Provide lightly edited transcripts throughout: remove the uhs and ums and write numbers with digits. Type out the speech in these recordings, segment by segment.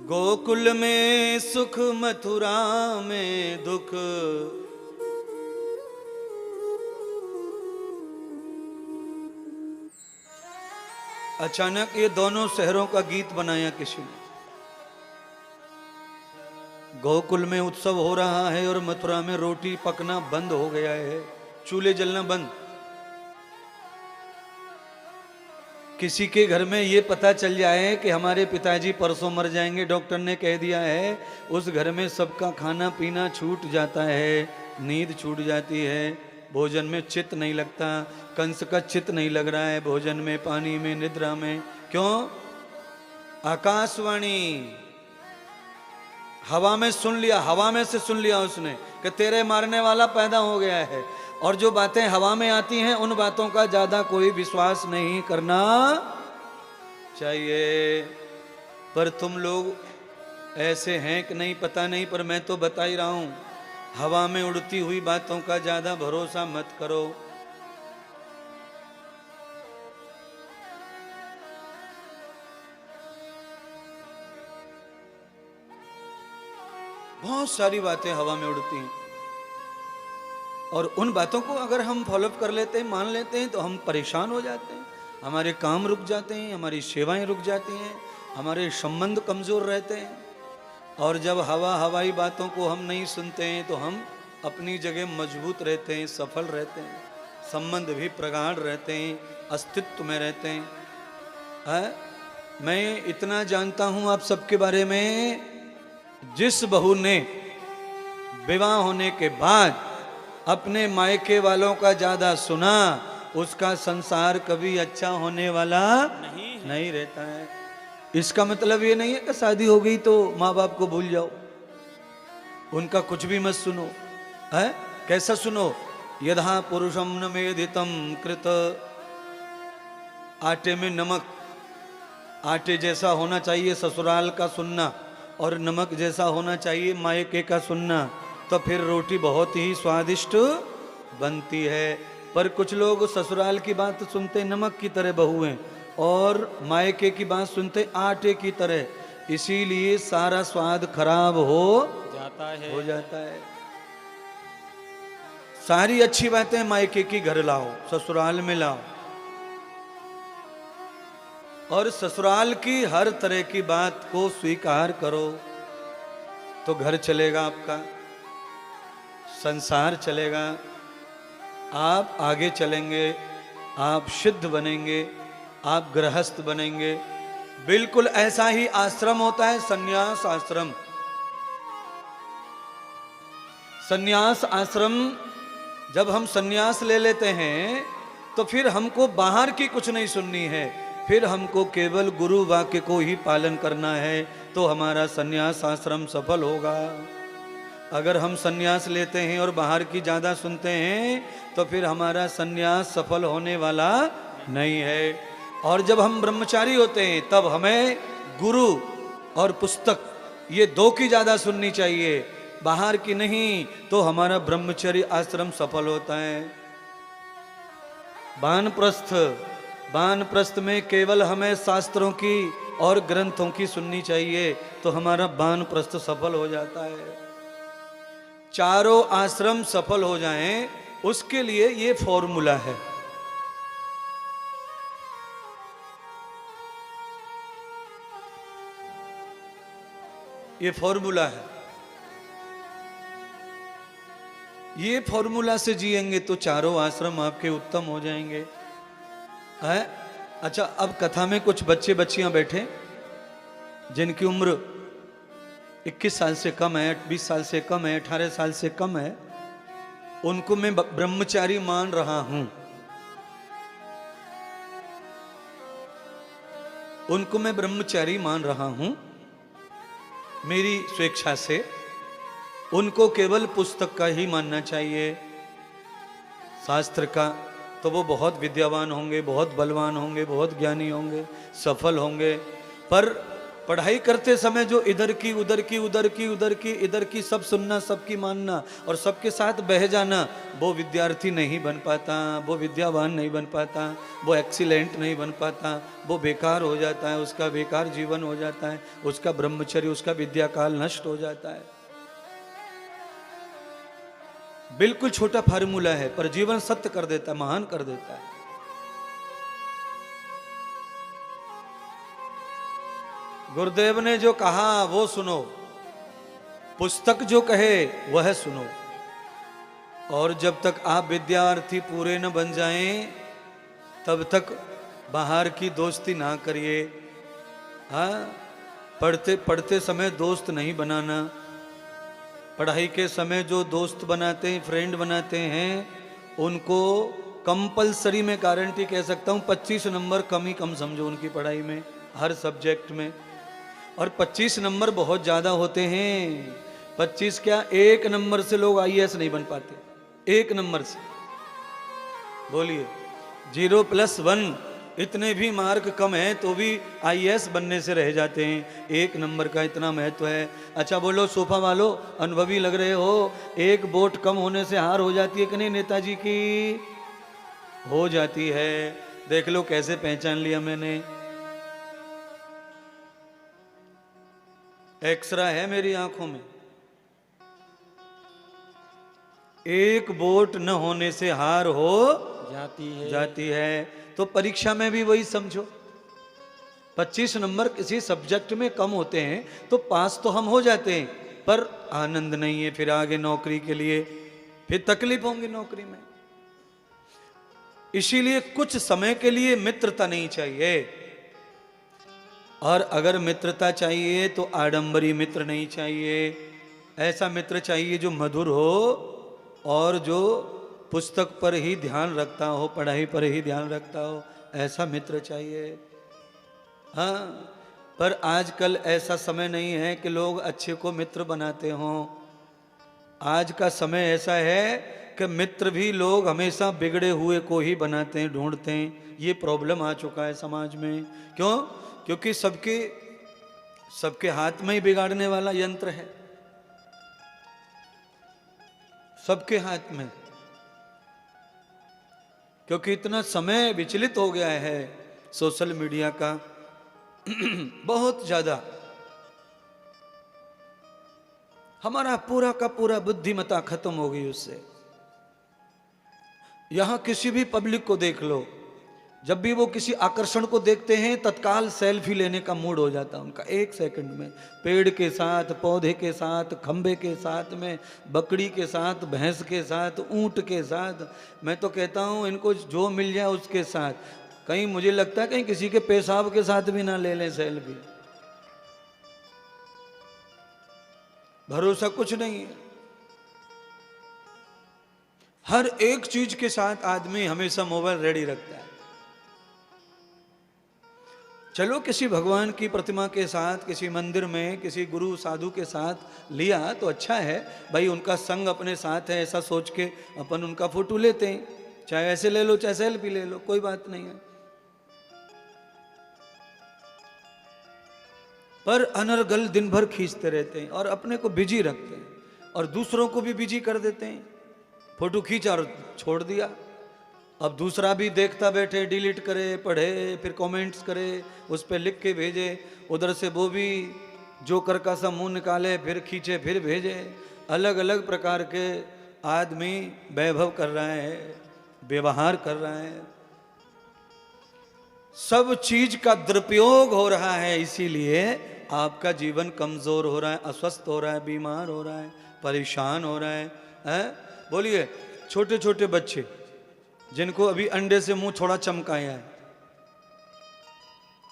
गोकुल में सुख मथुरा में दुख, अचानक ये दोनों शहरों का गीत बनाया किसी ने। गोकुल में उत्सव हो रहा है और मथुरा में रोटी पकना बंद हो गया है, चूल्हे जलना बंद। किसी के घर में ये पता चल जाए कि हमारे पिताजी परसों मर जाएंगे, डॉक्टर ने कह दिया है, उस घर में सबका खाना पीना छूट जाता है, नींद छूट जाती है, भोजन में चित्त नहीं लगता। कंस का चित्त नहीं लग रहा है भोजन में, पानी में, निद्रा में। क्यों? आकाशवाणी हवा में सुन लिया, हवा में से सुन लिया उसने कि तेरे मारने वाला पैदा हो गया है। और जो बातें हवा में आती हैं उन बातों का ज्यादा कोई विश्वास नहीं करना चाहिए। पर तुम लोग ऐसे हैं कि नहीं पता नहीं, पर मैं तो बता ही रहा हूं, हवा में उड़ती हुई बातों का ज्यादा भरोसा मत करो। बहुत सारी बातें हवा में उड़ती हैं और उन बातों को अगर हम फॉलोअप कर लेते हैं, मान लेते हैं, तो हम परेशान हो जाते हैं, हमारे काम रुक जाते हैं, हमारी सेवाएं रुक जाती हैं, हमारे संबंध कमज़ोर रहते हैं। और जब हवाई बातों को हम नहीं सुनते हैं तो हम अपनी जगह मजबूत रहते हैं, सफल रहते हैं, संबंध भी प्रगाढ़ रहते हैं, अस्तित्व में रहते हैं। मैं इतना जानता हूँ आप सबके बारे में, जिस बहू ने विवाह होने के बाद अपने मायके वालों का ज्यादा सुना, उसका संसार कभी अच्छा होने वाला नहीं रहता है। इसका मतलब ये नहीं है कि शादी हो गई तो माँ बाप को भूल जाओ, उनका कुछ भी मत सुनो। है कैसा सुनो? यथा पुरुषम न मेधितम कृत, आटे में नमक, आटे जैसा होना चाहिए ससुराल का सुनना और नमक जैसा होना चाहिए मायके का सुनना, तो फिर रोटी बहुत ही स्वादिष्ट बनती है। पर कुछ लोग ससुराल की बात सुनते नमक की तरह बहू हैं और मायके की बात सुनते आटे की तरह, इसीलिए सारा स्वाद खराब हो जाता है। सारी अच्छी बातें मायके की घर लाओ, ससुराल में लाओ, और ससुराल की हर तरह की बात को स्वीकार करो, तो घर चलेगा आपका, संसार चलेगा, आप आगे चलेंगे, आप सिद्ध बनेंगे, आप गृहस्थ बनेंगे। बिल्कुल ऐसा ही आश्रम होता है संन्यास आश्रम। संन्यास आश्रम, जब हम संन्यास ले लेते हैं तो फिर हमको बाहर की कुछ नहीं सुननी है, फिर हमको केवल गुरु वाक्य को ही पालन करना है, तो हमारा संन्यास आश्रम सफल होगा। अगर हम संन्यास लेते हैं और बाहर की ज़्यादा सुनते हैं तो फिर हमारा संन्यास सफल होने वाला नहीं है। और जब हम ब्रह्मचारी होते हैं तब हमें गुरु और पुस्तक ये दो की ज़्यादा सुननी चाहिए, बाहर की नहीं, तो हमारा ब्रह्मचर्य आश्रम सफल होता है। वानप्रस्थ में केवल हमें शास्त्रों की और ग्रंथों की सुननी चाहिए, तो हमारा वानप्रस्थ सफल हो जाता है। चारों आश्रम सफल हो जाएं, उसके लिए ये फॉर्मूला है। ये फॉर्मूला है, ये फॉर्मूला से जिएंगे तो चारों आश्रम आपके उत्तम हो जाएंगे। है? अच्छा, अब कथा में कुछ बच्चे बच्चियां बैठे जिनकी उम्र 21 साल से कम है, 20 साल से कम है, 18 साल से कम है, उनको मैं ब्रह्मचारी मान रहा हूं, उनको मैं ब्रह्मचारी मान रहा हूं मेरी स्वेच्छा से। उनको केवल पुस्तक का ही मानना चाहिए, शास्त्र का, तो वो बहुत विद्यावान होंगे, बहुत बलवान होंगे, बहुत ज्ञानी होंगे, सफल होंगे। पर पढ़ाई करते समय जो इधर की उधर की उधर की उधर की इधर की सब सुनना, सबकी मानना और सबके साथ बह जाना, वो विद्यार्थी नहीं बन पाता, वो विद्यावान नहीं बन पाता, वो एक्सीलेंट नहीं बन पाता, वो बेकार हो जाता है, उसका बेकार जीवन हो जाता है, उसका ब्रह्मचर्य, उसका विद्याकाल नष्ट हो जाता है। बिल्कुल छोटा फार्मूला है पर जीवन सत्य कर देता है, महान कर देता है। गुरुदेव ने जो कहा वो सुनो, पुस्तक जो कहे वह सुनो, और जब तक आप विद्यार्थी पूरे न बन जाएं तब तक बाहर की दोस्ती ना करिए। हाँ, पढ़ते पढ़ते समय दोस्त नहीं बनाना। पढ़ाई के समय जो दोस्त बनाते हैं, फ्रेंड बनाते हैं, उनको कंपलसरी में गारंटी कह सकता हूँ 25 नंबर कम ही कम समझो उनकी पढ़ाई में, हर सब्जेक्ट में। और 25 नंबर बहुत ज़्यादा होते हैं। 25 क्या, 1 नंबर से लोग आईएएस नहीं बन पाते, 1 नंबर से। बोलिए, 0+1 इतने भी मार्क कम है तो भी आईएएस बनने से रह जाते हैं। 1 नंबर का इतना महत्व है। अच्छा बोलो सोफा वालों, अनुभवी लग रहे हो, 1 वोट कम होने से हार हो जाती है कि नहीं नेताजी की? हो जाती है। देख लो कैसे पहचान लिया मैंने। एक्सरा है मेरी आंखों में। 1 वोट न होने से हार हो जाती है। तो परीक्षा में भी वही समझो। 25 नंबर किसी सब्जेक्ट में कम होते हैं तो पास तो हम हो जाते हैं, पर आनंद नहीं है फिर आगे नौकरी के लिए, फिर तकलीफ होंगी नौकरी में। इसीलिए कुछ समय के लिए मित्रता नहीं चाहिए, और अगर मित्रता चाहिए तो आडंबरी मित्र नहीं चाहिए। ऐसा मित्र चाहिए जो मधुर हो और जो पुस्तक पर ही ध्यान रखता हो, पढ़ाई पर ही ध्यान रखता हो, ऐसा मित्र चाहिए। हाँ, पर आजकल ऐसा समय नहीं है कि लोग अच्छे को मित्र बनाते हों। आज का समय ऐसा है कि मित्र भी लोग हमेशा बिगड़े हुए को ही बनाते हैं, ढूंढते हैं। ये प्रॉब्लम आ चुका है समाज में। क्यों? क्योंकि सबके हाथ में ही बिगाड़ने वाला यंत्र है, सबके हाथ में। क्योंकि इतना समय विचलित हो गया है सोशल मीडिया का बहुत ज्यादा। हमारा पूरा का पूरा बुद्धिमत्ता खत्म हो गई उससे। यहां किसी भी पब्लिक को देख लो, जब भी वो किसी आकर्षण को देखते हैं तत्काल सेल्फी लेने का मूड हो जाता है उनका, 1 सेकंड में। पेड़ के साथ, पौधे के साथ, खंबे के साथ में, बकरी के साथ, भैंस के साथ, ऊंट के साथ। मैं तो कहता हूं इनको जो मिल जाए उसके साथ। कहीं मुझे लगता है कहीं किसी के पेशाब के साथ भी ना ले लें सेल्फी। भरोसा कुछ नहीं है। हर एक चीज के साथ आदमी हमेशा मोबाइल रेडी रखता है। चलो किसी भगवान की प्रतिमा के साथ, किसी मंदिर में, किसी गुरु साधु के साथ लिया तो अच्छा है भाई, उनका संग अपने साथ है ऐसा सोच के अपन उनका फोटो लेते हैं। चाहे ऐसे ले लो चाहे सेल्फी ले लो, कोई बात नहीं है। पर अनर्गल दिन भर खींचते रहते हैं और अपने को बिजी रखते हैं और दूसरों को भी बिजी कर देते हैं। फोटो खींचा और छोड़ दिया, अब दूसरा भी देखता बैठे, डिलीट करे, पढ़े, फिर कमेंट्स करे, उस पर लिख के भेजे, उधर से वो भी जोकर का सा मुंह निकाले, फिर खींचे, फिर भेजे। अलग अलग प्रकार के आदमी वैभव कर रहा है, व्यवहार कर रहा है, सब चीज का दुरुपयोग हो रहा है। इसीलिए आपका जीवन कमजोर हो रहा है, अस्वस्थ हो रहा है, बीमार हो रहा है, परेशान हो रहा है। बोलिए, छोटे छोटे बच्चे जिनको अभी अंडे से मुंह थोड़ा चमकाया है,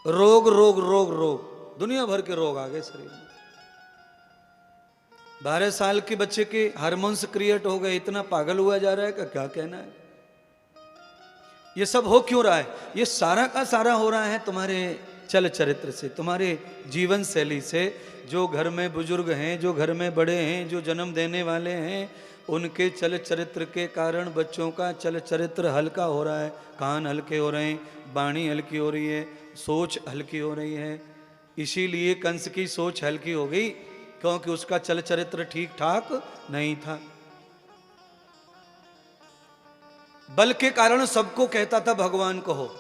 रोग रोग रोग रोग, दुनिया भर के रोग आ गए शरीर में। 12 साल के बच्चे के हार्मोन्स क्रिएट हो गए, इतना पागल हुआ जा रहा है कि क्या कहना है। ये सब हो क्यों रहा है? ये सारा का सारा हो रहा है तुम्हारे चल चरित्र से, तुम्हारे जीवन शैली से। जो घर में बुजुर्ग हैं, जो घर में बड़े हैं, जो जन्म देने वाले हैं, उनके चल चरित्र के कारण बच्चों का चल चरित्र हल्का हो रहा है, कान हल्के हो रहे हैं, वाणी हल्की हो रही है, सोच हल्की हो रही है। इसीलिए कंस की सोच हल्की हो गई, क्योंकि उसका चल चरित्र ठीक ठाक नहीं था। बल के कारण सबको कहता था भगवान कहो,